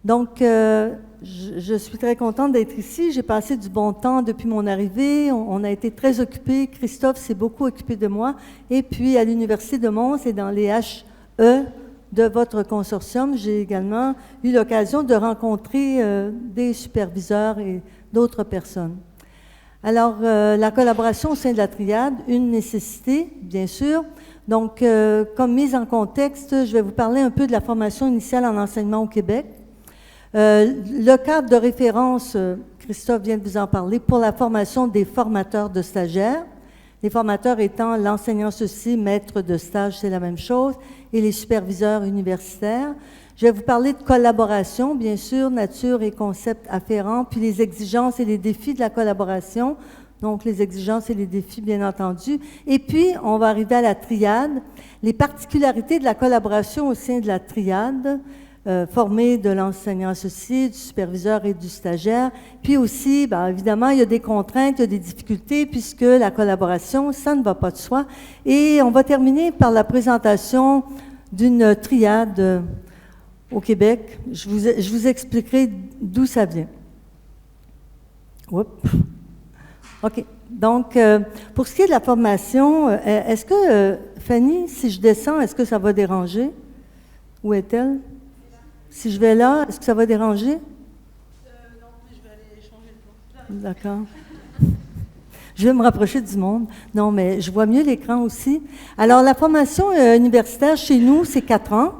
Donc, je suis très contente d'être ici. J'ai passé du bon temps depuis mon arrivée. On a été très occupés. Christophe s'est beaucoup occupé de moi. Et puis, à l'Université de Mons et dans les HE de votre consortium, j'ai également eu l'occasion de rencontrer des superviseurs et d'autres personnes. Alors, la collaboration au sein de la triade, une nécessité, bien sûr. Donc, comme mise en contexte, je vais vous parler un peu de la formation initiale en enseignement au Québec. Le cadre de référence, Christophe vient de vous en parler, pour la formation des formateurs de stagiaires. Les formateurs étant l'enseignant associé, maître de stage, c'est la même chose, et les superviseurs universitaires. Je vais vous parler de collaboration, bien sûr, nature et concepts afférents, puis les exigences et les défis de la collaboration. Donc, les exigences et les défis, bien entendu. Et puis, on va arriver à la triade, les particularités de la collaboration au sein de la triade, formée de l'enseignant associé, du superviseur et du stagiaire. Puis aussi, bien, évidemment, il y a des contraintes, il y a des difficultés, puisque la collaboration, ça ne va pas de soi. Et on va terminer par la présentation d'une triade au Québec. Je vous expliquerai d'où ça vient. Oups. OK. Donc, pour ce qui est de la formation, est-ce que, Fanny, si je descends, est-ce que ça va déranger? Où est-elle? Si je vais là, est-ce que ça va déranger? Non, mais je vais aller changer le plan. D'accord. Je vais me rapprocher du monde. Non, mais je vois mieux l'écran aussi. Alors, la formation universitaire chez nous, c'est 4 ans,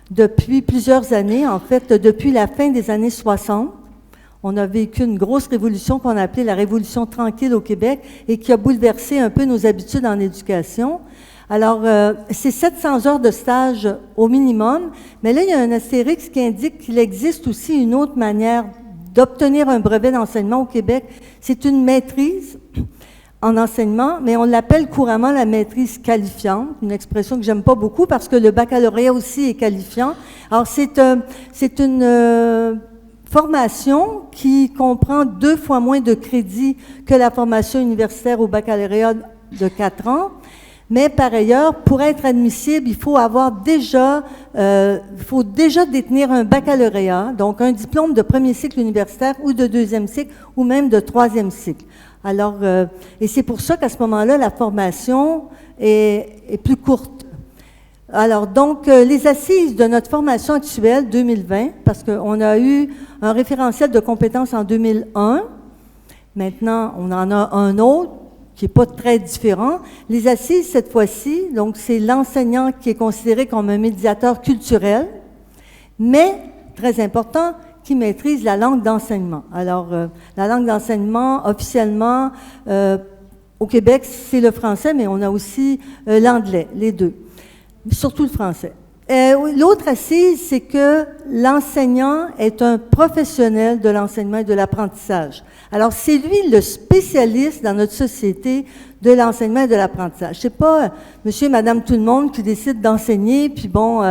depuis plusieurs années, en fait, depuis la fin des années 60. On a vécu une grosse révolution qu'on a appelée la Révolution tranquille au Québec et qui a bouleversé un peu nos habitudes en éducation. Alors, c'est 700 heures de stage au minimum, mais là, il y a un astérix qui indique qu'il existe aussi une autre manière d'obtenir un brevet d'enseignement au Québec. C'est une maîtrise en enseignement, mais on l'appelle couramment la maîtrise qualifiante, une expression que j'aime pas beaucoup parce que le baccalauréat aussi est qualifiant. Alors, c'est une formation qui comprend 2 fois moins de crédits que la formation universitaire au baccalauréat de 4 ans. Mais par ailleurs, pour être admissible, il faut déjà détenir un baccalauréat, donc un diplôme de premier cycle universitaire ou de deuxième cycle ou même de troisième cycle. Alors, et c'est pour ça qu'à ce moment-là, la formation est plus courte. Alors, donc, les assises de notre formation actuelle 2020, parce qu'on a eu un référentiel de compétences en 2001, maintenant, on en a un autre, qui n'est pas très différent. Les assises, cette fois-ci, donc c'est l'enseignant qui est considéré comme un médiateur culturel, mais, très important, qui maîtrise la langue d'enseignement. Alors, la langue d'enseignement, officiellement, au Québec, c'est le français, mais on a aussi l'anglais, les deux, surtout le français. L'autre assise, c'est que l'enseignant est un professionnel de l'enseignement et de l'apprentissage. Alors, c'est lui le spécialiste dans notre société de l'enseignement et de l'apprentissage. C'est pas monsieur et madame tout le monde qui décide d'enseigner, puis bon,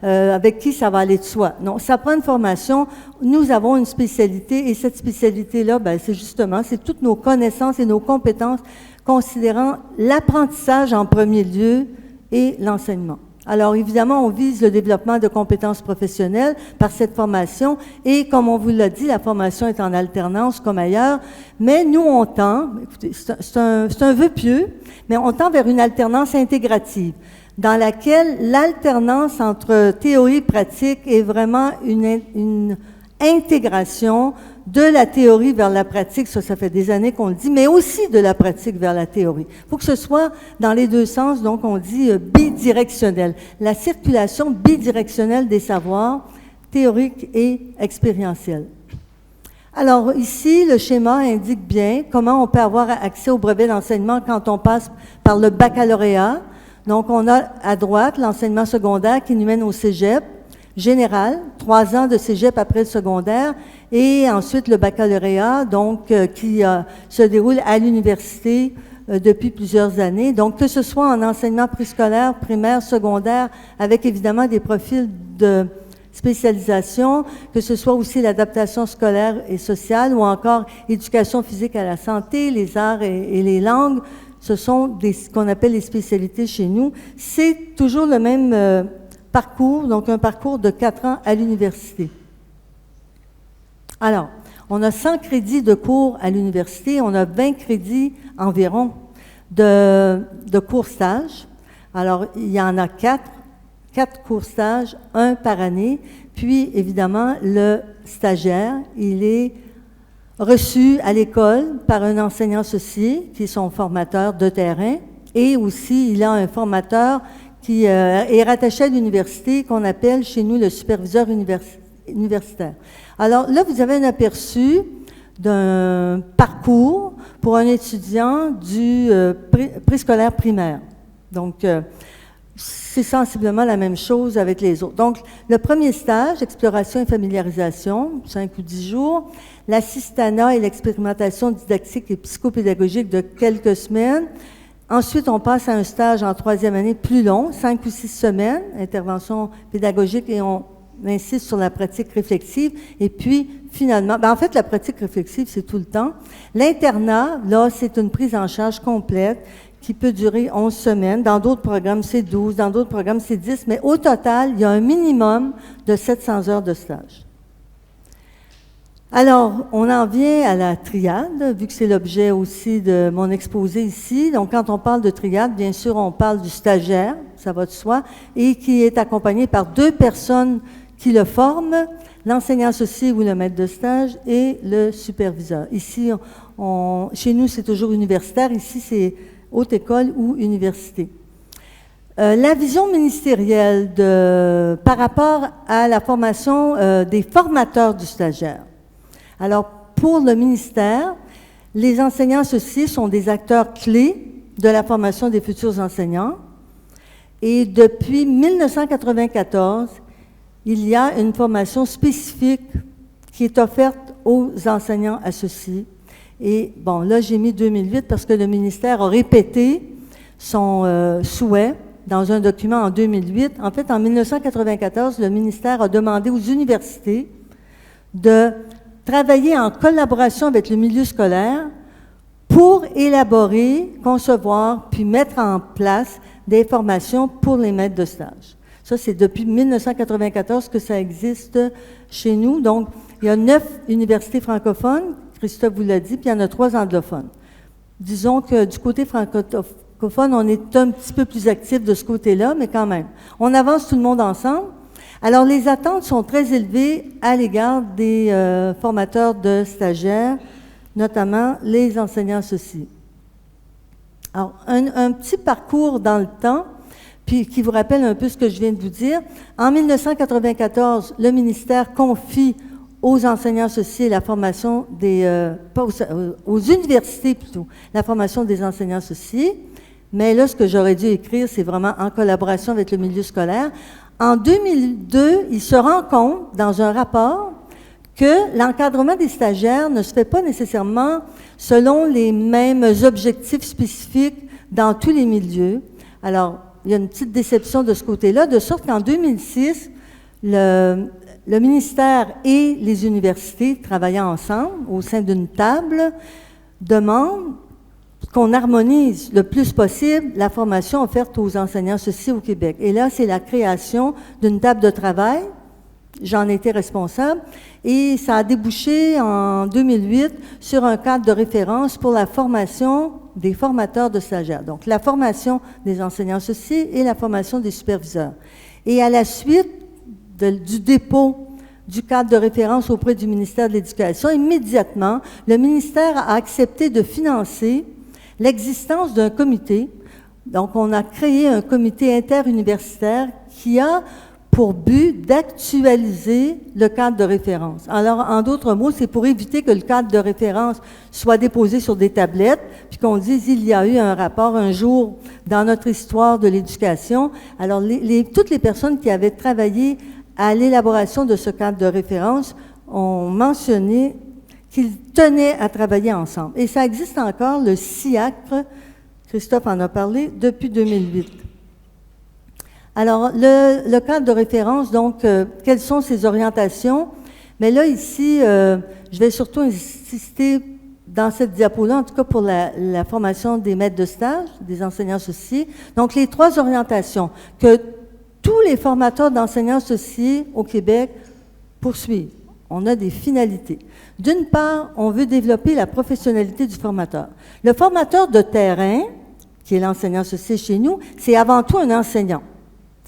avec qui ça va aller de soi. Non, ça prend une formation. Nous avons une spécialité, et cette spécialité-là, ben, c'est toutes nos connaissances et nos compétences considérant l'apprentissage en premier lieu et l'enseignement. Alors, évidemment, on vise le développement de compétences professionnelles par cette formation et, comme on vous l'a dit, la formation est en alternance comme ailleurs, mais nous, on tend, écoutez, c'est un vœu pieux, mais on tend vers une alternance intégrative dans laquelle l'alternance entre théorie et pratique est vraiment une intégration de la théorie vers la pratique, ça fait des années qu'on le dit, mais aussi de la pratique vers la théorie. Il faut que ce soit dans les deux sens, donc on dit bidirectionnel. La circulation bidirectionnelle des savoirs, théoriques et expérientiels. Alors ici, le schéma indique bien comment on peut avoir accès au brevet d'enseignement quand on passe par le baccalauréat. Donc on a à droite l'enseignement secondaire qui nous mène au cégep général, 3 ans de cégep après le secondaire, et ensuite le baccalauréat, donc qui se déroule à l'université depuis plusieurs années. Donc, que ce soit en enseignement préscolaire, primaire, secondaire, avec évidemment des profils de spécialisation, que ce soit aussi l'adaptation scolaire et sociale, ou encore éducation physique à la santé, les arts et les langues, ce sont ce qu'on appelle les spécialités chez nous. C'est toujours le même parcours, donc un parcours de 4 ans à l'université. Alors, on a 100 crédits de cours à l'université, on a 20 crédits environ de cours stage. Alors, il y en a 4 cours stage, un par année. Puis, évidemment, le stagiaire, il est reçu à l'école par un enseignant associé, qui est son formateur de terrain, et aussi, il a un formateur qui est rattaché à l'université, qu'on appelle chez nous le superviseur universitaire. Alors là, vous avez un aperçu d'un parcours pour un étudiant du préscolaire primaire. Donc, c'est sensiblement la même chose avec les autres. Donc, le premier stage, exploration et familiarisation, 5 ou 10 jours. L'assistanat et l'expérimentation didactique et psychopédagogique de quelques semaines. Ensuite, on passe à un stage en 3e année plus long, 5 ou 6 semaines, intervention pédagogique, et on insiste sur la pratique réflexive. Et puis, finalement, en fait, la pratique réflexive, c'est tout le temps. L'internat, là, c'est une prise en charge complète qui peut durer 11 semaines. Dans d'autres programmes, c'est 12, dans d'autres programmes, c'est 10, mais au total, il y a un minimum de 700 heures de stage. Alors, on en vient à la triade, vu que c'est l'objet aussi de mon exposé ici. Donc, quand on parle de triade, bien sûr, on parle du stagiaire, ça va de soi, et qui est accompagné par 2 personnes qui le forment, l'enseignant associé ou le maître de stage et le superviseur. Ici, chez nous, c'est toujours universitaire. Ici, c'est haute école ou université. La vision ministérielle par rapport à la formation des formateurs du stagiaire. Alors, pour le ministère, les enseignants associés sont des acteurs clés de la formation des futurs enseignants. Et depuis 1994, il y a une formation spécifique qui est offerte aux enseignants associés. Et bon, là, j'ai mis 2008 parce que le ministère a répété son souhait dans un document en 2008. En fait, en 1994, le ministère a demandé aux universités de travailler en collaboration avec le milieu scolaire pour élaborer, concevoir, puis mettre en place des formations pour les maîtres de stage. Ça, c'est depuis 1994 que ça existe chez nous. Donc, il y a 9 universités francophones, Christophe vous l'a dit, puis il y en a 3 anglophones. Disons que du côté francophone, on est un petit peu plus actif de ce côté-là, mais quand même. On avance tout le monde ensemble. Alors, les attentes sont très élevées à l'égard des formateurs de stagiaires, notamment les enseignants associés. Alors, un petit parcours dans le temps, puis qui vous rappelle un peu ce que je viens de vous dire. En 1994, le ministère confie aux enseignants associés la formation aux universités plutôt, la formation des enseignants associés. Mais là, ce que j'aurais dû écrire, c'est vraiment en collaboration avec le milieu scolaire. En 2002, il se rend compte, dans un rapport, que l'encadrement des stagiaires ne se fait pas nécessairement selon les mêmes objectifs spécifiques dans tous les milieux. Alors, il y a une petite déception de ce côté-là, de sorte qu'en 2006, le ministère et les universités, travaillant ensemble au sein d'une table, demandent qu'on harmonise le plus possible la formation offerte aux enseignants associés au Québec. Et là, c'est la création d'une table de travail. J'en étais responsable. Et ça a débouché en 2008 sur un cadre de référence pour la formation des formateurs de stagiaires. Donc, la formation des enseignants associés et la formation des superviseurs. Et à la suite du dépôt du cadre de référence auprès du ministère de l'Éducation, immédiatement, le ministère a accepté de financer l'existence d'un comité. Donc, on a créé un comité interuniversitaire qui a pour but d'actualiser le cadre de référence. Alors, en d'autres mots, c'est pour éviter que le cadre de référence soit déposé sur des tablettes, puis qu'on dise il y a eu un rapport un jour dans notre histoire de l'éducation. Alors, toutes les personnes qui avaient travaillé à l'élaboration de ce cadre de référence ont mentionné qu'ils tenaient à travailler ensemble. Et ça existe encore, le CIACRE, Christophe en a parlé, depuis 2008. Alors, le cadre de référence, donc, quelles sont ses orientations? Mais là, ici, je vais surtout insister dans cette diapo-là, en tout cas pour la formation des maîtres de stage, des enseignants associés. Donc, les 3 orientations que tous les formateurs d'enseignants associés au Québec poursuivent. on a des finalités. D'une part, on veut développer la professionnalité du formateur. Le formateur de terrain, qui est l'enseignant associé chez nous, c'est avant tout un enseignant.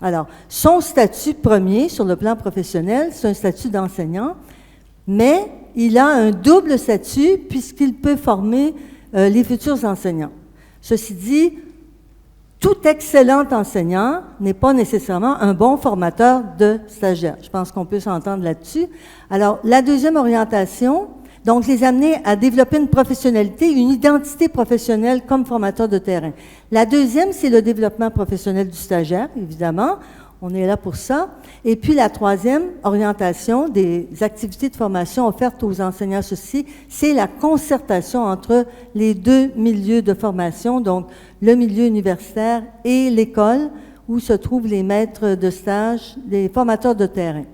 Alors, son statut premier sur le plan professionnel, c'est un statut d'enseignant, mais il a un double statut puisqu'il peut former les futurs enseignants. Ceci dit, tout excellent enseignant n'est pas nécessairement un bon formateur de stagiaires. Je pense qu'on peut s'entendre là-dessus. Alors, la deuxième orientation, donc les amener à développer une professionnalité, une identité professionnelle comme formateur de terrain. La deuxième, c'est le développement professionnel du stagiaire, évidemment. On est là pour ça. Et puis la troisième orientation des activités de formation offertes aux enseignants associés, c'est la concertation entre les deux milieux de formation, donc le milieu universitaire et l'école où se trouvent les maîtres de stage, les formateurs de terrain.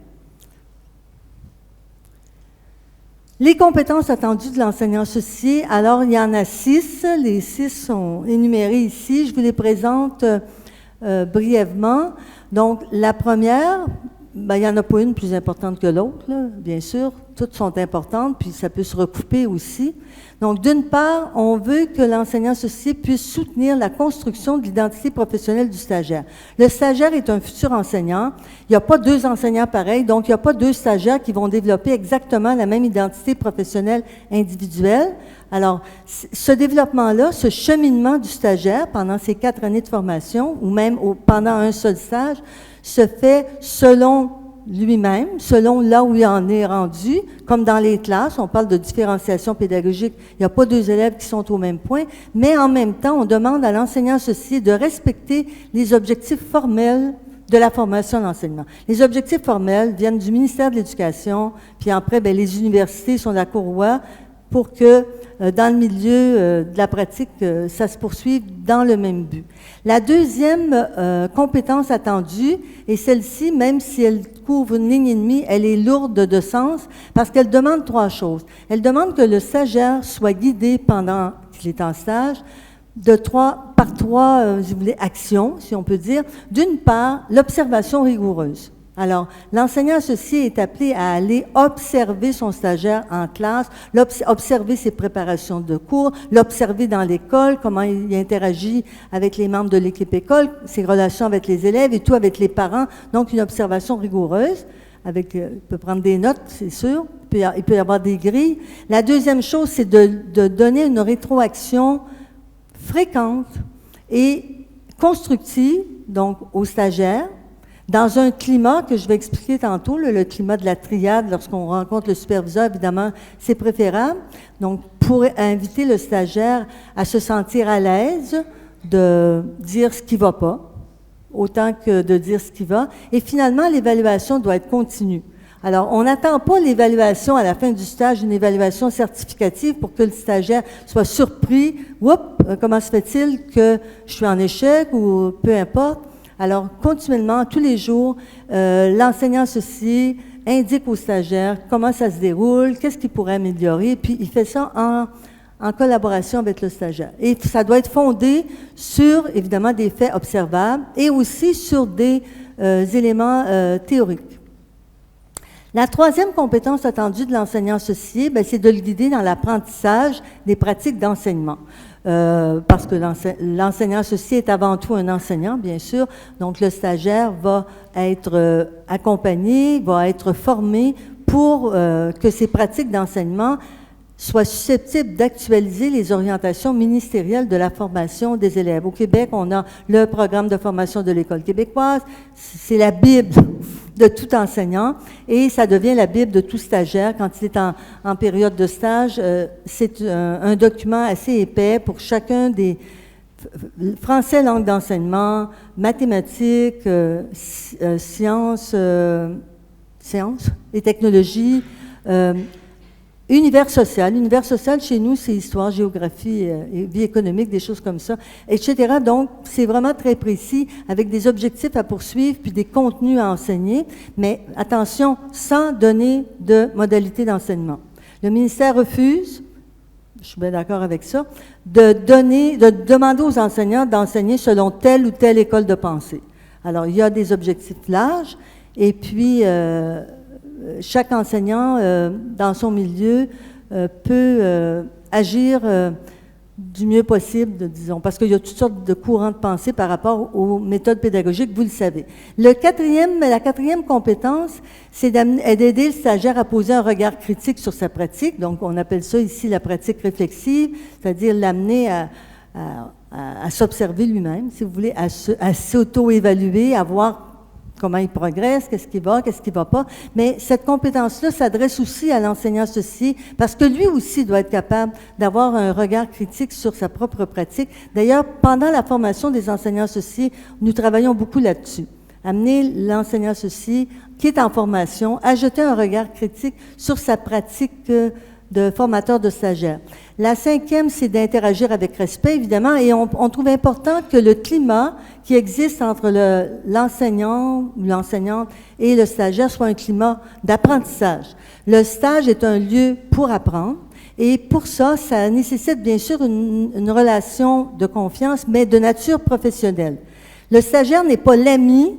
Les compétences attendues de l'enseignant associé, alors il y en a 6. Les 6 sont énumérées ici. Je vous les présente brièvement. Donc, la première, ben, il n'y en a pas une plus importante que l'autre, là, bien sûr. Toutes sont importantes, puis ça peut se recouper aussi. Donc, d'une part, on veut que l'enseignant associé puisse soutenir la construction de l'identité professionnelle du stagiaire. Le stagiaire est un futur enseignant. Il n'y a pas 2 enseignants pareils, donc il n'y a pas 2 stagiaires qui vont développer exactement la même identité professionnelle individuelle. Alors, ce développement-là, ce cheminement du stagiaire pendant ces 4 années de formation, ou même pendant un seul stage, se fait selon lui-même, selon là où il en est rendu, comme dans les classes, on parle de différenciation pédagogique, il n'y a pas 2 élèves qui sont au même point, mais en même temps, on demande à l'enseignant associé de respecter les objectifs formels de la formation d'enseignement. Les objectifs formels viennent du ministère de l'Éducation, puis après, bien, les universités sont la courroie pour que dans le milieu de la pratique, ça se poursuive dans le même but. La deuxième compétence attendue, et celle-ci, même si elle couvre une ligne et demie, elle est lourde de sens parce qu'elle demande 3 choses. Elle demande que le stagiaire soit guidé pendant qu'il est en stage par trois si vous voulez, actions, si on peut dire. D'une part, l'observation rigoureuse. Alors, l'enseignant associé est appelé à aller observer son stagiaire en classe, observer ses préparations de cours, l'observer dans l'école, comment il interagit avec les membres de l'équipe école, ses relations avec les élèves et tout avec les parents. Donc, une observation rigoureuse. Il peut prendre des notes, c'est sûr. Il peut y avoir des grilles. La deuxième chose, c'est de donner une rétroaction fréquente et constructive, donc aux stagiaires, dans un climat que je vais expliquer tantôt, le climat de la triade, lorsqu'on rencontre le superviseur, évidemment, c'est préférable. Donc, pour inviter le stagiaire à se sentir à l'aise de dire ce qui ne va pas, autant que de dire ce qui va. Et finalement, l'évaluation doit être continue. Alors, on n'attend pas l'évaluation à la fin du stage, une évaluation certificative pour que le stagiaire soit surpris. Oups, comment se fait-il que je suis en échec ou peu importe. Alors, continuellement, tous les jours, l'enseignant associé indique aux stagiaires comment ça se déroule, qu'est-ce qu'il pourrait améliorer, puis il fait ça en collaboration avec le stagiaire. Et ça doit être fondé sur, évidemment, des faits observables et aussi sur des éléments théoriques. La troisième compétence attendue de l'enseignant associé, c'est de le guider dans l'apprentissage des pratiques d'enseignement. Parce que l'enseignant associé est avant tout un enseignant, bien sûr, donc le stagiaire va être accompagné, va être formé pour que ces pratiques d'enseignement soient susceptibles d'actualiser les orientations ministérielles de la formation des élèves. Au Québec, on a le programme de formation de l'École québécoise, c'est la Bible de tout enseignant, et ça devient la Bible de tout stagiaire. Quand il est en période de stage, c'est un document assez épais pour chacun des français, langue d'enseignement, mathématiques, sciences et technologies, univers social. Univers social, chez nous, c'est histoire, géographie, et vie économique, des choses comme ça, etc. Donc, c'est vraiment très précis, avec des objectifs à poursuivre, puis des contenus à enseigner, mais attention, sans donner de modalité d'enseignement. Le ministère refuse, je suis bien d'accord avec ça, de demander aux enseignants d'enseigner selon telle ou telle école de pensée. Alors, il y a des objectifs larges, et puis chaque enseignant, dans son milieu, peut agir du mieux possible, disons, parce qu'il y a toutes sortes de courants de pensée par rapport aux méthodes pédagogiques, vous le savez. La quatrième compétence, c'est d'aider le stagiaire à poser un regard critique sur sa pratique. Donc, on appelle ça ici la pratique réflexive, c'est-à-dire l'amener à s'observer lui-même, si vous voulez, à s'auto-évaluer, à voir comment il progresse, qu'est-ce qui va pas. Mais cette compétence-là s'adresse aussi à l'enseignant associé, parce que lui aussi doit être capable d'avoir un regard critique sur sa propre pratique. D'ailleurs, pendant la formation des enseignants associés, nous travaillons beaucoup là-dessus. Amener l'enseignant associé qui est en formation à jeter un regard critique sur sa pratique de formateur de stagiaires. La cinquième, c'est d'interagir avec respect, évidemment, et on trouve important que le climat qui existe entre l'enseignant ou l'enseignante et le stagiaire soit un climat d'apprentissage. Le stage est un lieu pour apprendre, et pour ça, ça nécessite bien sûr une relation de confiance, mais de nature professionnelle. Le stagiaire n'est pas l'ami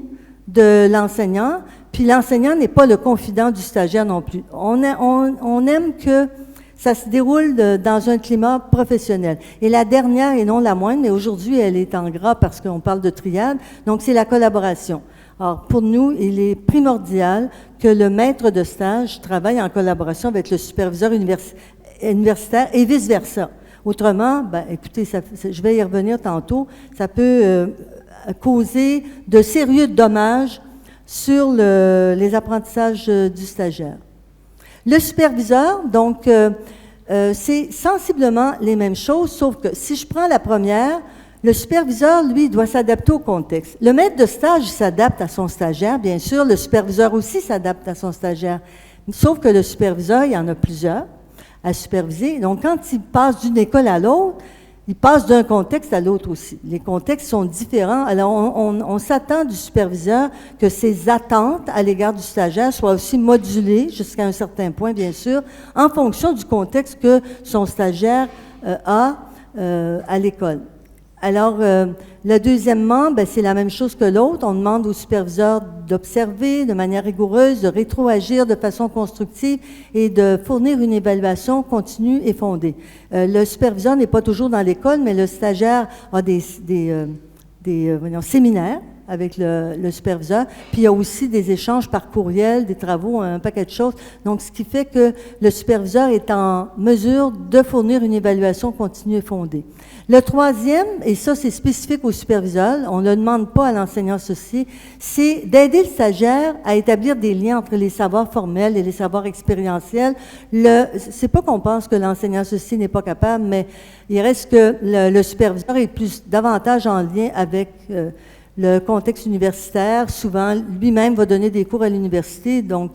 de l'enseignant, puis l'enseignant n'est pas le confident du stagiaire non plus. On aime que ça se déroule dans un climat professionnel. Et la dernière, et non la moindre, mais aujourd'hui, elle est en gras parce qu'on parle de triade, donc c'est la collaboration. Alors, pour nous, il est primordial que le maître de stage travaille en collaboration avec le superviseur universitaire et vice-versa. Autrement, écoutez, je vais y revenir tantôt, ça peut causer de sérieux dommages sur les apprentissages du stagiaire. Le superviseur, donc, c'est sensiblement les mêmes choses, sauf que si je prends la première, le superviseur, lui, doit s'adapter au contexte. Le maître de stage s'adapte à son stagiaire, bien sûr. Le superviseur aussi s'adapte à son stagiaire. Sauf que le superviseur, il y en a plusieurs à superviser. Donc, quand il passe d'une école à l'autre, il passe d'un contexte à l'autre aussi. Les contextes sont différents. Alors, on s'attend du superviseur que ses attentes à l'égard du stagiaire soient aussi modulées, jusqu'à un certain point, bien sûr, en fonction du contexte que son stagiaire a à l'école. Alors, le deuxièmement, c'est la même chose que l'autre. On demande au superviseur d'observer de manière rigoureuse, de rétroagir de façon constructive et de fournir une évaluation continue et fondée. Le superviseur n'est pas toujours dans l'école, mais le stagiaire a des séminaires avec le superviseur, puis il y a aussi des échanges par courriel, des travaux, un paquet de choses. Donc, ce qui fait que le superviseur est en mesure de fournir une évaluation continue et fondée. Le troisième, et ça c'est spécifique au superviseur, on ne le demande pas à l'enseignant associé, c'est d'aider le stagiaire à établir des liens entre les savoirs formels et les savoirs expérientiels. C'est pas qu'on pense que l'enseignant associé n'est pas capable, mais il reste que le superviseur est davantage en lien avec le contexte universitaire. Souvent, lui-même va donner des cours à l'université, donc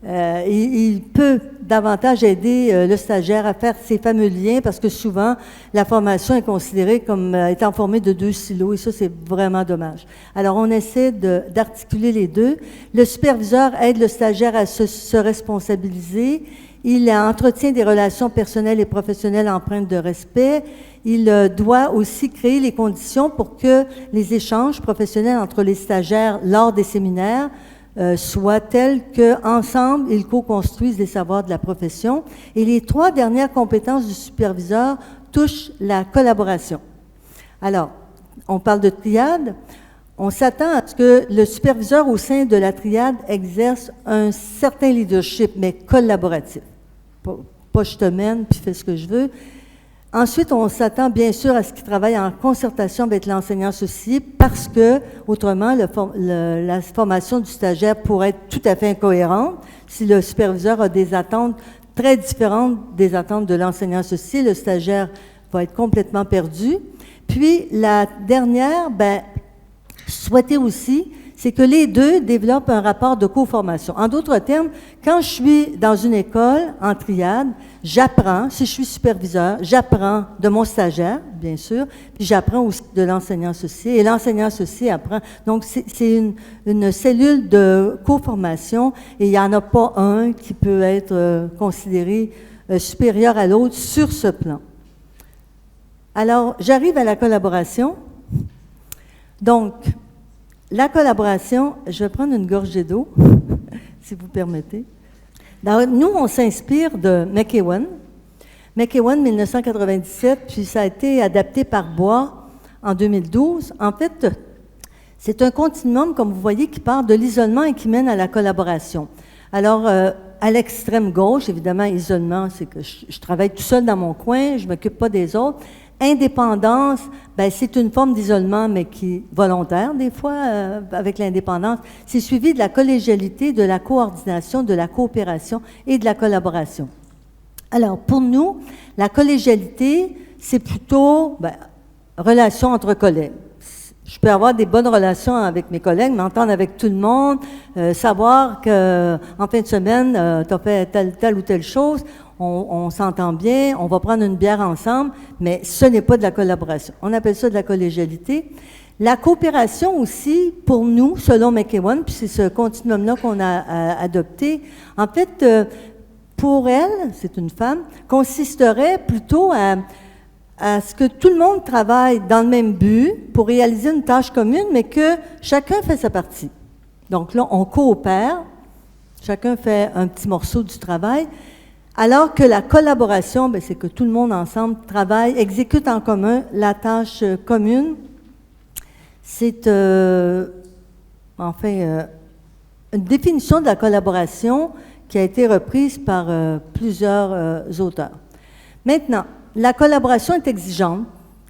il peut davantage aider le stagiaire à faire ces fameux liens, parce que souvent, la formation est considérée comme étant formée de deux silos, et ça, c'est vraiment dommage. Alors, on essaie d'articuler les deux. Le superviseur aide le stagiaire à se responsabiliser. Il entretient des relations personnelles et professionnelles empreintes de respect. Il doit aussi créer les conditions pour que les échanges professionnels entre les stagiaires lors des séminaires soient tels qu'ensemble, ils co-construisent les savoirs de la profession. Et les trois dernières compétences du superviseur touchent la collaboration. Alors, on parle de triade. On s'attend à ce que le superviseur au sein de la triade exerce un certain leadership, mais collaboratif. Pas je te mène, puis fais ce que je veux. Ensuite, on s'attend bien sûr à ce qu'il travaille en concertation avec l'enseignant associé, parce que, autrement, la formation du stagiaire pourrait être tout à fait incohérente. Si le superviseur a des attentes très différentes des attentes de l'enseignant associé, le stagiaire va être complètement perdu. Puis, la dernière, souhaiter aussi, c'est que les deux développent un rapport de co-formation. En d'autres termes, quand je suis dans une école en triade, j'apprends, si je suis superviseur, j'apprends de mon stagiaire, bien sûr, puis j'apprends aussi de l'enseignant associé, et l'enseignant associé apprend. Donc, c'est une cellule de co-formation, et il n'y en a pas un qui peut être considéré supérieur à l'autre sur ce plan. Alors, j'arrive à la collaboration. Donc, la collaboration, je vais prendre une gorgée d'eau. si vous permettez. Nous, on s'inspire de McEwan. McEwan, 1997, puis ça a été adapté par Bois en 2012. En fait, c'est un continuum, comme vous voyez, qui part de l'isolement et qui mène à la collaboration. Alors, à l'extrême gauche, évidemment, isolement, c'est que je travaille tout seul dans mon coin, je ne m'occupe pas des autres. Indépendance, ben, c'est une forme d'isolement, mais qui est volontaire, des fois, avec l'indépendance. C'est suivi de la collégialité, de la coordination, de la coopération et de la collaboration. Alors, pour nous, la collégialité, c'est plutôt relation entre collègues. Je peux avoir des bonnes relations avec mes collègues, m'entendre avec tout le monde, savoir qu'en fin de semaine, tu as fait telle ou telle chose, on s'entend bien, on va prendre une bière ensemble, mais ce n'est pas de la collaboration. On appelle ça de la collégialité. La coopération aussi, pour nous, selon McEwan, puis c'est ce continuum-là qu'on a adopté, en fait, pour elle, c'est une femme, consisterait plutôt à ce que tout le monde travaille dans le même but pour réaliser une tâche commune, mais que chacun fait sa partie. Donc là, on coopère, chacun fait un petit morceau du travail, alors que la collaboration, c'est que tout le monde ensemble travaille, exécute en commun la tâche commune. C'est une définition de la collaboration qui a été reprise par plusieurs auteurs. Maintenant, la collaboration est exigeante,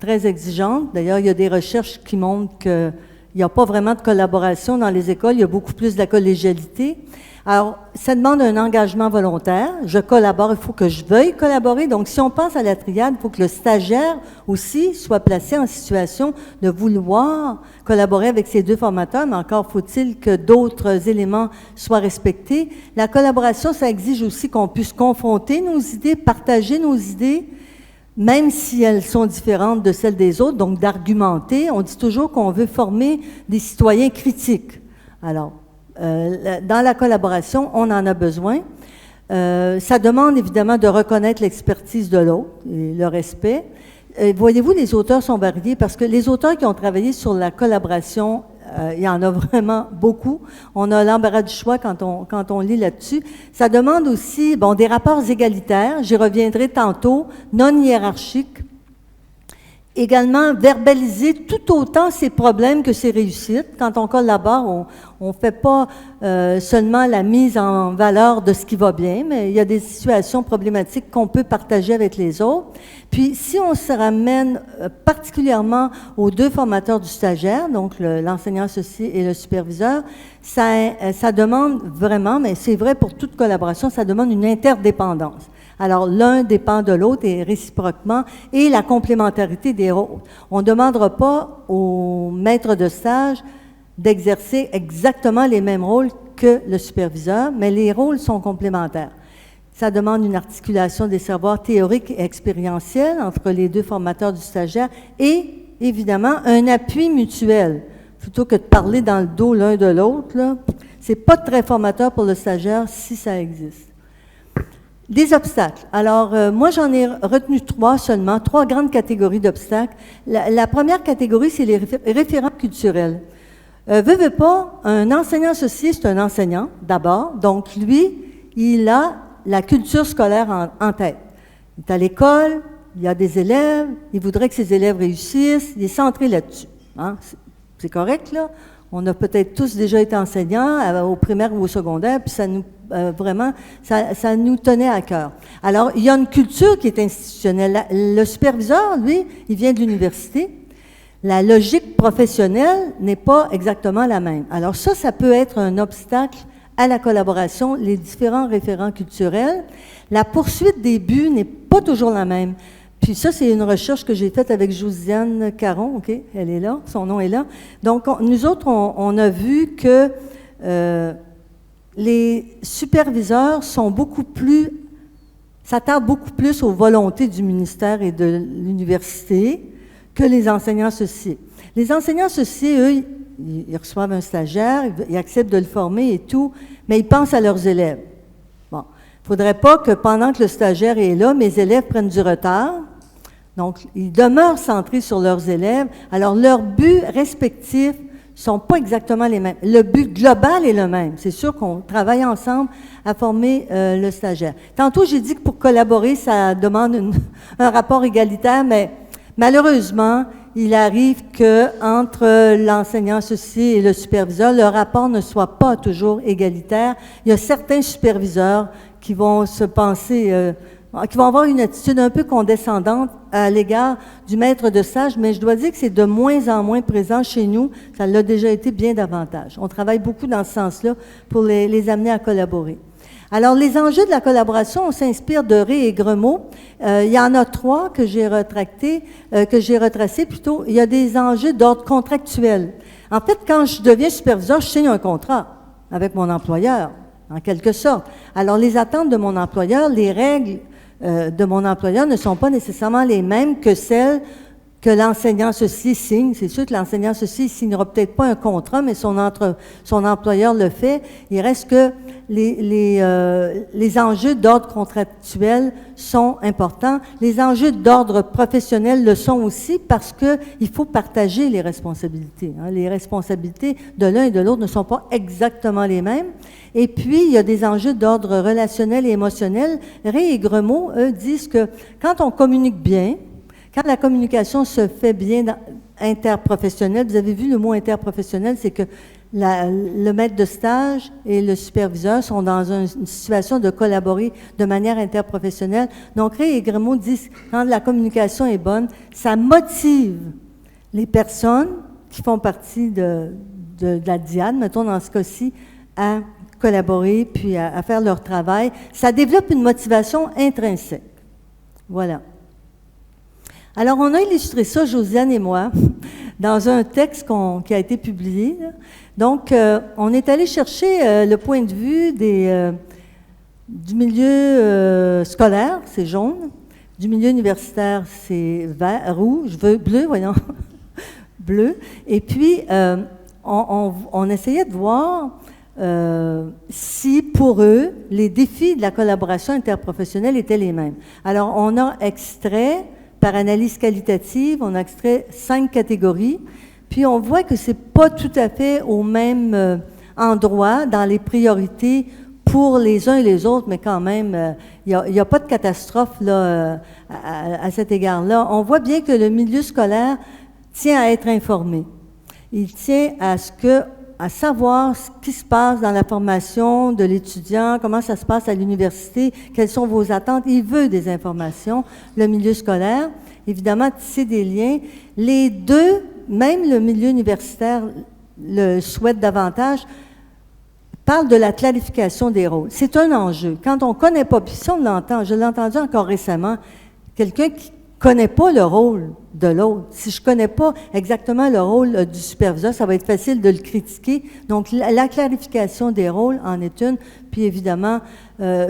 très exigeante. D'ailleurs, il y a des recherches qui montrent qu'il n'y a pas vraiment de collaboration dans les écoles, il y a beaucoup plus de la collégialité. Alors, ça demande un engagement volontaire. Je collabore, il faut que je veuille collaborer. Donc, si on pense à la triade, il faut que le stagiaire aussi soit placé en situation de vouloir collaborer avec ses deux formateurs, mais encore faut-il que d'autres éléments soient respectés. La collaboration, ça exige aussi qu'on puisse confronter nos idées, partager nos idées, même si elles sont différentes de celles des autres, donc d'argumenter. On dit toujours qu'on veut former des citoyens critiques. Alors, dans la collaboration, on en a besoin. Ça demande évidemment de reconnaître l'expertise de l'autre et le respect. Voyez-vous, les auteurs sont variés parce que les auteurs qui ont travaillé sur la collaboration, il y en a vraiment beaucoup. On a l'embarras du choix quand on lit là-dessus. Ça demande aussi des rapports égalitaires, j'y reviendrai tantôt, non hiérarchiques. Également, verbaliser tout autant ses problèmes que ses réussites. Quand on collabore, on ne fait pas seulement la mise en valeur de ce qui va bien, mais il y a des situations problématiques qu'on peut partager avec les autres. Puis, si on se ramène particulièrement aux deux formateurs du stagiaire, donc l'enseignant associé et le superviseur, ça demande vraiment, mais c'est vrai pour toute collaboration, ça demande une interdépendance. Alors, l'un dépend de l'autre et réciproquement, et la complémentarité des rôles. On ne demandera pas au maître de stage d'exercer exactement les mêmes rôles que le superviseur, mais les rôles sont complémentaires. Ça demande une articulation des savoirs théoriques et expérientiels entre les deux formateurs du stagiaire et, évidemment, un appui mutuel. Plutôt que de parler dans le dos l'un de l'autre, c'est pas très formateur pour le stagiaire si ça existe. Des obstacles. Alors, moi, j'en ai retenu trois seulement, trois grandes catégories d'obstacles. La première catégorie, c'est les référents culturels. Veut pas, un enseignant associé, c'est un enseignant, d'abord. Donc, lui, il a la culture scolaire en tête. Il est à l'école, il y a des élèves, il voudrait que ses élèves réussissent, il est centré là-dessus. Hein? C'est correct, là? On a peut-être tous déjà été enseignants au primaire ou au secondaire, puis ça nous ça nous tenait à cœur. Alors, il y a une culture qui est institutionnelle. Le superviseur, lui, il vient de l'université. La logique professionnelle n'est pas exactement la même. Alors ça peut être un obstacle à la collaboration, les différents référents culturels. La poursuite des buts n'est pas toujours la même. Puis ça, c'est une recherche que j'ai faite avec Josiane Caron, OK? Elle est là, son nom est là. Donc, nous autres, on a vu que les superviseurs s'attardent beaucoup plus aux volontés du ministère et de l'université que les enseignants associés. Les enseignants associés, eux, ils reçoivent un stagiaire, ils acceptent de le former et tout, mais ils pensent à leurs élèves. Bon, il ne faudrait pas que pendant que le stagiaire est là, mes élèves prennent du retard. Donc, ils demeurent centrés sur leurs élèves. Alors, leurs buts respectifs sont pas exactement les mêmes. Le but global est le même. C'est sûr qu'on travaille ensemble à former le stagiaire. Tantôt, j'ai dit que pour collaborer, ça demande un rapport égalitaire, mais malheureusement, il arrive que entre l'enseignant associé et le superviseur, le rapport ne soit pas toujours égalitaire. Il y a certains superviseurs qui vont se penser, qui vont avoir une attitude un peu condescendante à l'égard du maître de stage, mais je dois dire que c'est de moins en moins présent chez nous. Ça l'a déjà été bien davantage. On travaille beaucoup dans ce sens-là pour les amener à collaborer. Alors, les enjeux de la collaboration, on s'inspire de Ré et Gremaud. Il y en a 3 que j'ai retracés plutôt. Il y a des enjeux d'ordre contractuel. En fait, quand je deviens superviseur, je signe un contrat avec mon employeur, en quelque sorte. Alors, les attentes de mon employeur, les règles de mon employeur ne sont pas nécessairement les mêmes que celles que l'enseignant associé signe. C'est sûr que l'enseignant associé ne signera peut-être pas un contrat, mais son employeur le fait. Il reste que les enjeux d'ordre contractuel sont importants. Les enjeux d'ordre professionnel le sont aussi parce qu'il faut partager les responsabilités. Hein. Les responsabilités de l'un et de l'autre ne sont pas exactement les mêmes. Et puis, il y a des enjeux d'ordre relationnel et émotionnel. Ré et Gremaud, eux, disent que quand on communique bien, quand la communication se fait bien interprofessionnelle, vous avez vu le mot interprofessionnel, c'est que le maître de stage et le superviseur sont dans une situation de collaborer de manière interprofessionnelle. Donc, Ré et Gremaud disent quand la communication est bonne, ça motive les personnes qui font partie de la DIAD, mettons dans ce cas-ci, à collaborer puis à faire leur travail. Ça développe une motivation intrinsèque. Voilà. Alors, on a illustré ça, Josiane et moi, dans un texte qui a été publié. Là. Donc, on est allé chercher le point de vue du milieu scolaire, c'est jaune, du milieu universitaire, c'est vert, rouge, bleu, voyons, bleu. Et puis, on essayait de voir si, pour eux, les défis de la collaboration interprofessionnelle étaient les mêmes. Alors, on a extrait... Par analyse qualitative, on a extrait 5 catégories, puis on voit que c'est pas tout à fait au même endroit dans les priorités pour les uns et les autres, mais quand même, il n'y a pas de catastrophe là, à cet égard-là. On voit bien que le milieu scolaire tient à être informé. Il tient à savoir ce qui se passe dans la formation de l'étudiant, comment ça se passe à l'université, quelles sont vos attentes. Il veut des informations, le milieu scolaire, évidemment, tisser des liens. Les deux, même le milieu universitaire le souhaite davantage, parle de la clarification des rôles. C'est un enjeu. Quand on ne connaît pas, puis si on l'entend, je l'ai entendu encore récemment, quelqu'un qui ne connaît pas le rôle de l'autre. Si je ne connais pas exactement le rôle du superviseur, ça va être facile de le critiquer. Donc, la clarification des rôles en est une. Puis, évidemment,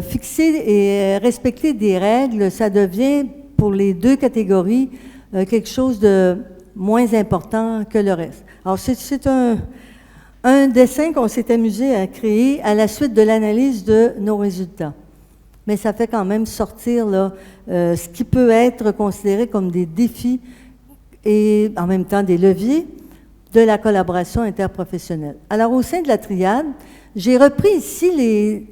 fixer et respecter des règles, ça devient, pour les deux catégories, quelque chose de moins important que le reste. Alors, c'est un dessin qu'on s'est amusé à créer à la suite de l'analyse de nos résultats. Mais ça fait quand même sortir là, ce qui peut être considéré comme des défis et en même temps des leviers de la collaboration interprofessionnelle. Alors, au sein de la triade, j'ai repris ici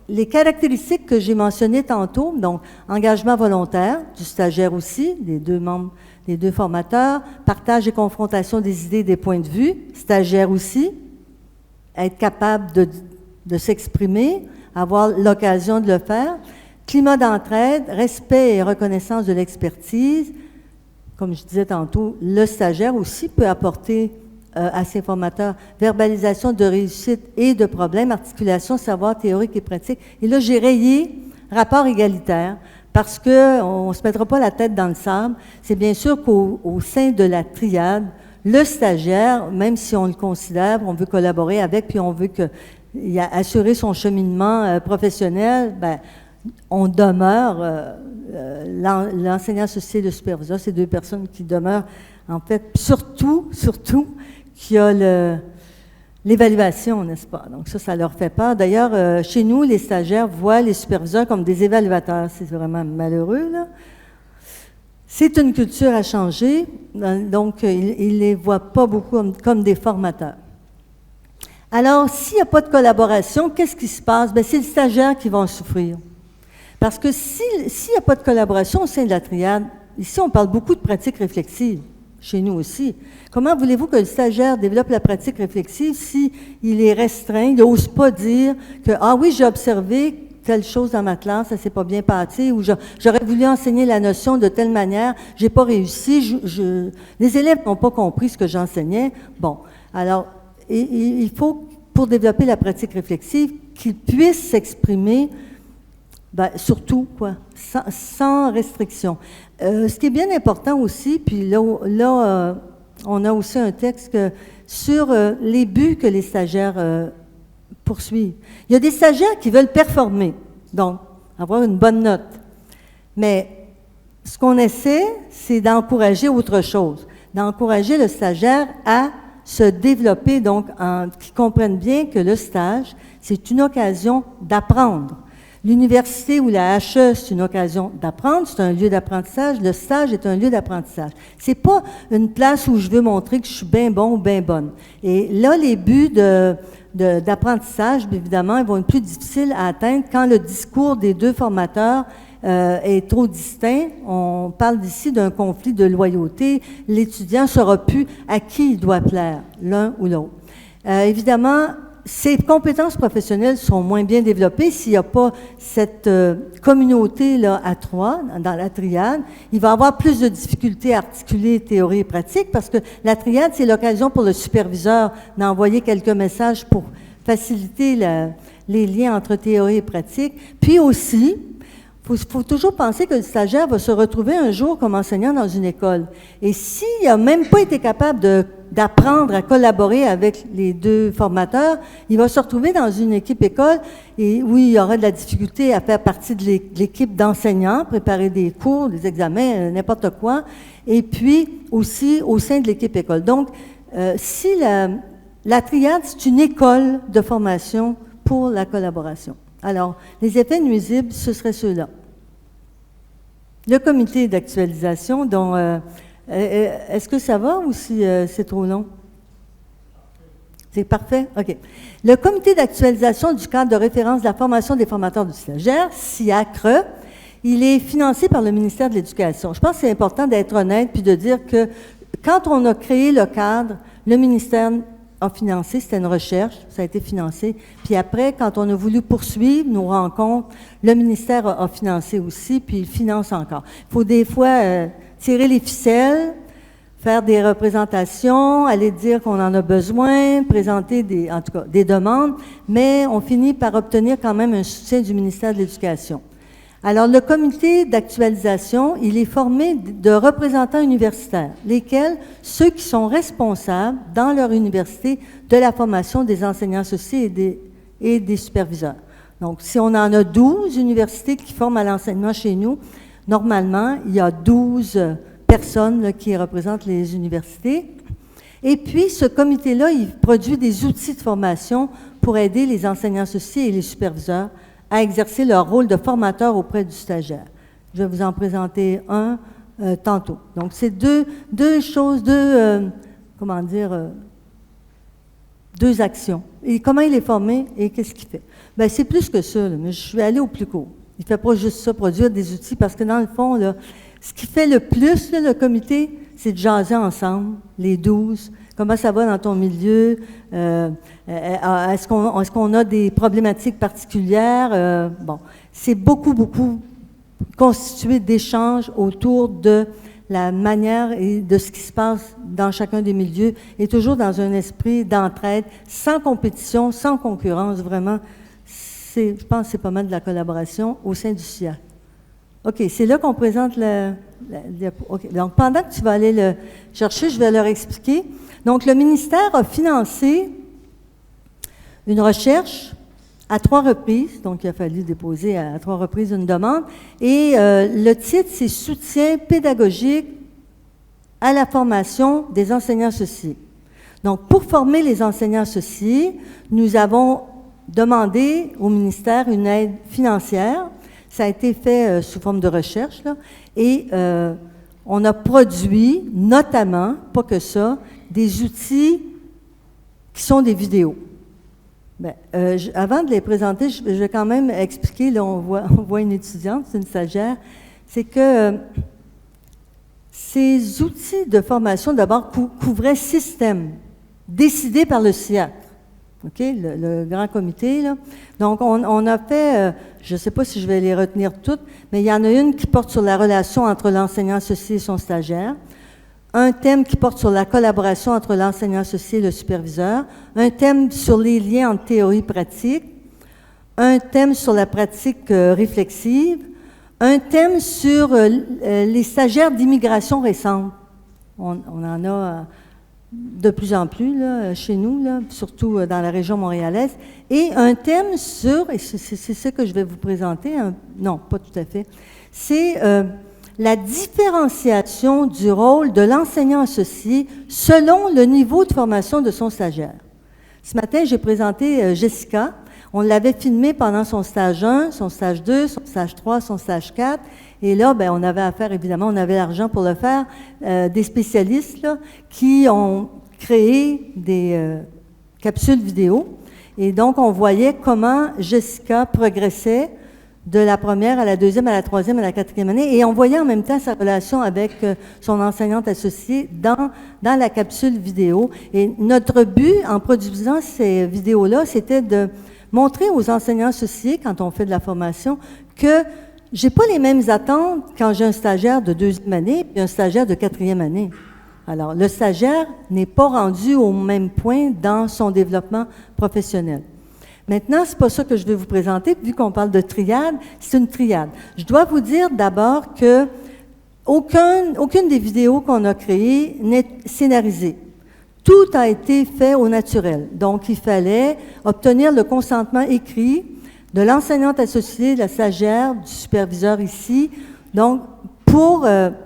les caractéristiques que j'ai mentionnées tantôt, donc engagement volontaire, du stagiaire aussi, des deux membres, des deux formateurs, partage et confrontation des idées et des points de vue, stagiaire aussi, être capable de s'exprimer, avoir l'occasion de le faire. Climat d'entraide, respect et reconnaissance de l'expertise. Comme je disais tantôt, le stagiaire aussi peut apporter à ses formateurs verbalisation de réussite et de problèmes, articulation, savoir théorique et pratique. Et là, j'ai rayé rapport égalitaire parce qu'on ne se mettra pas la tête dans le sable. C'est bien sûr qu'au sein de la triade, le stagiaire, même si on le considère, on veut collaborer avec, puis on veut qu'il a assuré son cheminement professionnel, ben, on demeure, l'enseignant associé et le superviseur, c'est deux personnes qui demeurent, en fait, surtout, qu'il y a l'évaluation, n'est-ce pas? Donc ça leur fait peur. D'ailleurs, chez nous, les stagiaires voient les superviseurs comme des évaluateurs. C'est vraiment malheureux, là. C'est une culture à changer, donc ils ne les voient pas beaucoup comme des formateurs. Alors, s'il n'y a pas de collaboration, qu'est-ce qui se passe? Bien, c'est les stagiaires qui vont souffrir. Parce que s'il n'y a pas de collaboration au sein de la triade, ici, on parle beaucoup de pratique réflexive, chez nous aussi. Comment voulez-vous que le stagiaire développe la pratique réflexive s'il est restreint, il n'ose pas dire que « Ah oui, j'ai observé telle chose dans ma classe, ça ne s'est pas bien passé, ou j'aurais voulu enseigner la notion de telle manière, je n'ai pas réussi, les élèves n'ont pas compris ce que j'enseignais. » Bon, alors, il faut, pour développer la pratique réflexive, qu'ils puissent s'exprimer, surtout, sans restriction. Ce qui est bien important aussi, puis là on a aussi un texte sur les buts que les stagiaires poursuivent. Il y a des stagiaires qui veulent performer, donc avoir une bonne note. Mais ce qu'on essaie, c'est d'encourager autre chose, d'encourager le stagiaire à se développer, donc qu'ils comprennent bien que le stage, c'est une occasion d'apprendre. L'université ou la HE, c'est une occasion d'apprendre, c'est un lieu d'apprentissage. Le stage est un lieu d'apprentissage. C'est pas une place où je veux montrer que je suis bien bon ou bien bonne. Et là, les buts d'apprentissage, évidemment, ils vont être plus difficiles à atteindre quand le discours des deux formateurs est trop distinct. On parle d'ici d'un conflit de loyauté. L'étudiant ne saura plus à qui il doit plaire, l'un ou l'autre. Évidemment, ces compétences professionnelles sont moins bien développées s'il n'y a pas cette communauté-là à trois, dans la triade. Il va y avoir plus de difficultés à articuler théorie et pratique parce que la triade, c'est l'occasion pour le superviseur d'envoyer quelques messages pour faciliter les liens entre théorie et pratique. Puis aussi, il faut toujours penser que le stagiaire va se retrouver un jour comme enseignant dans une école. Et s'il n'a même pas été capable d'apprendre à collaborer avec les deux formateurs, il va se retrouver dans une équipe école et où il y aura de la difficulté à faire partie de l'équipe d'enseignants, préparer des cours, des examens, n'importe quoi, et puis aussi au sein de l'équipe école. Donc, si la triade, c'est une école de formation pour la collaboration. Alors, les effets nuisibles, ce seraient ceux-là. Le comité d'actualisation, dont... est-ce que ça va ou si c'est trop long? C'est parfait? OK. Le comité d'actualisation du cadre de référence de la formation des formateurs du stagiaire, CIACRE, il est financé par le ministère de l'Éducation. Je pense que c'est important d'être honnête puis de dire que quand on a créé le cadre, le ministère a financé, c'était une recherche, ça a été financé. Puis après, quand on a voulu poursuivre nos rencontres, le ministère a financé aussi, puis il finance encore. Il faut des fois tirer les ficelles, faire des représentations, aller dire qu'on en a besoin, présenter en tout cas, des demandes, mais on finit par obtenir quand même un soutien du ministère de l'Éducation. Alors, le comité d'actualisation, il est formé de représentants universitaires, lesquels, ceux qui sont responsables dans leur université de la formation des enseignants associés et des superviseurs. Donc, si on en a 12 universités qui forment à l'enseignement chez nous, normalement, il y a 12 personnes là, qui représentent les universités. Et puis, ce comité-là, il produit des outils de formation pour aider les enseignants associés et les superviseurs à exercer leur rôle de formateur auprès du stagiaire. Je vais vous en présenter un tantôt. Donc, c'est deux choses, deux actions. Et comment il est formé et qu'est-ce qu'il fait? Bien, c'est plus que ça, là, mais je vais aller au plus court. Il ne fait pas juste ça, produire des outils, parce que dans le fond, là, ce qui fait le plus, là, le comité, c'est de jaser ensemble, les 12. Comment ça va dans ton milieu? Est-ce qu'on a des problématiques particulières? Bon, c'est beaucoup constitué d'échanges autour de la manière et de ce qui se passe dans chacun des milieux, et toujours dans un esprit d'entraide, sans compétition, sans concurrence, vraiment. Je pense que c'est pas mal de la collaboration au sein du CIA. OK, c'est là qu'on présente OK. Donc, pendant que tu vas aller le chercher, je vais leur expliquer. Donc, le ministère a financé une recherche à 3 reprises, donc il a fallu déposer à 3 reprises une demande, et le titre, c'est « Soutien pédagogique à la formation des enseignants associés ». Donc, pour former les enseignants associés, nous avons demandé au ministère une aide financière. Ça a été fait sous forme de recherche, là, et on a produit, notamment, pas que ça, des outils qui sont des vidéos. Bien, avant de les présenter, je vais quand même expliquer, là, on voit une étudiante, c'est une stagiaire, c'est que ces outils de formation, d'abord, couvraient 6 thèmes, décidés par le CIAC, okay? Le grand comité, là. Donc, on a fait, je ne sais pas si je vais les retenir toutes, mais il y en a une qui porte sur la relation entre l'enseignant associé et son stagiaire, un thème qui porte sur la collaboration entre l'enseignant associé et le superviseur, un thème sur les liens entre théorie et pratique, un thème sur la pratique réflexive, un thème sur les stagiaires d'immigration récente. On en a de plus en plus là, chez nous, là, surtout dans la région montréalaise, et un thème sur, et c'est ce que je vais vous présenter, non, pas tout à fait, c'est la différenciation du rôle de l'enseignant associé selon le niveau de formation de son stagiaire. Ce matin, j'ai présenté Jessica. On l'avait filmée pendant son stage 1, son stage 2, son stage 3, son stage 4. Et là, ben, on avait affaire, évidemment, on avait l'argent pour le faire, des spécialistes là, qui ont créé des capsules vidéo. Et donc, on voyait comment Jessica progressait de la première à la deuxième, à la troisième, à la quatrième année, et on voyait en même temps sa relation avec son enseignante associée dans la capsule vidéo. Et notre but, en produisant ces vidéos-là, c'était de montrer aux enseignants associés, quand on fait de la formation, que j'ai pas les mêmes attentes quand j'ai un stagiaire de deuxième année et un stagiaire de quatrième année. Alors, le stagiaire n'est pas rendu au même point dans son développement professionnel. Maintenant, c'est pas ça que je vais vous présenter, vu qu'on parle de triade, c'est une triade. Je dois vous dire d'abord que aucune des vidéos qu'on a créées n'est scénarisée. Tout a été fait au naturel. Donc, il fallait obtenir le consentement écrit de l'enseignante associée, de la stagiaire, du superviseur ici. Donc,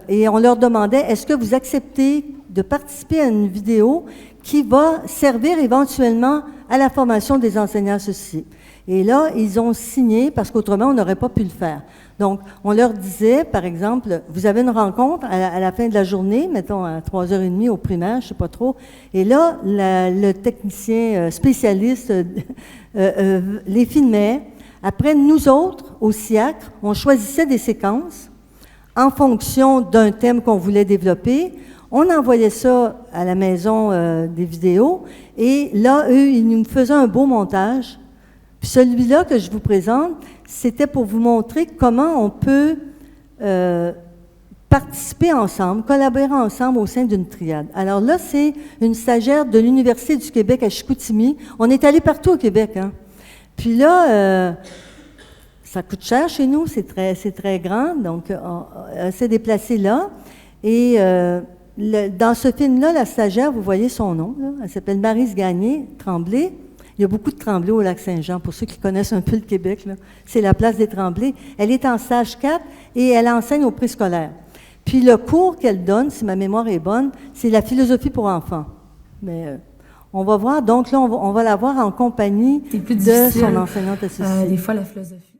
et on leur demandait, est-ce que vous acceptez de participer à une vidéo qui va servir éventuellement à la formation des enseignants associés. Et là, ils ont signé parce qu'autrement, on n'aurait pas pu le faire. Donc, on leur disait, par exemple, vous avez une rencontre à la fin de la journée, mettons à 3h30 au primaire, je ne sais pas trop, et là, le technicien spécialiste les filmait. Après, nous autres, au CIAC, on choisissait des séquences en fonction d'un thème qu'on voulait développer. On envoyait ça à la maison des vidéos et là, eux, ils nous faisaient un beau montage. Puis celui-là que je vous présente, c'était pour vous montrer comment on peut participer ensemble, collaborer ensemble au sein d'une triade. Alors là, c'est une stagiaire de l'Université du Québec à Chicoutimi. On est allé partout au Québec, hein. Puis là, ça coûte cher chez nous, c'est très grand, donc elle s'est déplacée là. Et dans ce film-là, la stagiaire, vous voyez son nom, là, elle s'appelle Maryse Gagné, Tremblay. Il y a beaucoup de Tremblay au Lac-Saint-Jean, pour ceux qui connaissent un peu le Québec, là. C'est la place des Tremblay. Elle est en stage 4 et elle enseigne au préscolaire. Puis le cours qu'elle donne, si ma mémoire est bonne, c'est la philosophie pour enfants. Mais on va voir, donc là, on va la voir en compagnie de son enseignante associée. Des fois, la philosophie.